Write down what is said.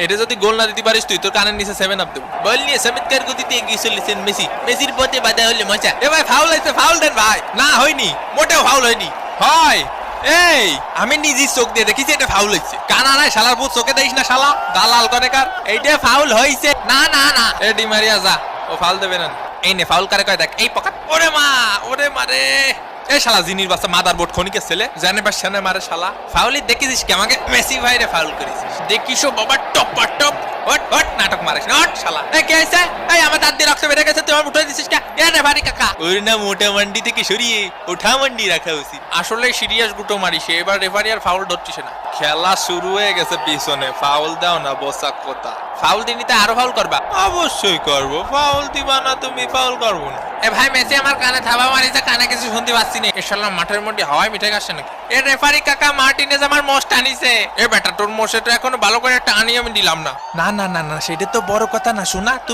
এটা যদি গোল না দিতে পারিস তুই তোর কানের নিচে 7 আপ দেব। বল নিয়ে চমৎকার গতিতে এগিয়ে চলেছেন মেসি, মেসির পথে বাধা হলে মজা। এ ভাই ফাউল হয়েছে, ফাউল দেন ভাই। না হয়নি, মোটেও ফাউল হয়নি। হয় এই আমি নিজে চোখ দিয়ে দেখেছি এটা ফাউল হয়েছে। কানা নাই শালার পুত, চোখে দেখিস না শালা দালাল কনেকার। এইটা ফাউল হয়েছে। না না না এ ডি মারিয়া যা, ও ফাউল দেবে না। এই নে ফাউল করে কয় দেখ, এই পকেট। ওরে মা, ওরে মারে। এই শালা জিনির বাচ্চা মাদার বোর্ড খনিকের ছেলে, জানে বা সেনে মারে শালা। ফাউলি দেখেছিস কি আমাকে? মেসি ভাইরে ফাউল করেছিস দেখিস বাবা, টপ টপ। হট হট নাটক মারিস না, হট শালা। এই কে আছে? এই আমার দাঁত দিয়ে রক্ত বেরিয়ে গেছে, তুই আমার উঠে দিছিস কে? এ রে ভারী কাকা, ওর না মোটা মান্ডি থেকে সরিয়ে ওঠা মান্ডি রাখা উচিত। আসলে সিরিয়াস গুটো মারিস, এবার রেফারি আর ফাউল ধরছিস না। খেলা শুরু হয়ে গেছে পিছনে, ফাউল দাও না বসা কথা। ফাউল দিনি তো আরো ফাউল করবা? অবশ্যই করবো, ফাউল দিবা না তুমি? ফাউল করবো না। এ ভাই মেসি আমার কানে থাবা মারিছে, কানে কিছু শুনতে পাচ্ছি না। এ শালা মাঠের মধ্যে হাওয়ায় মিঠাই আসছে নাকি? এ রেফারি কাকা মার্টিনেজ আমার মোষ টানিছে। এ বেটা তোর মোষে তো এখনো ভালো করে টানি আমি দিলাম না। না না না না, সেটা তো বড় কথা না, শোনা।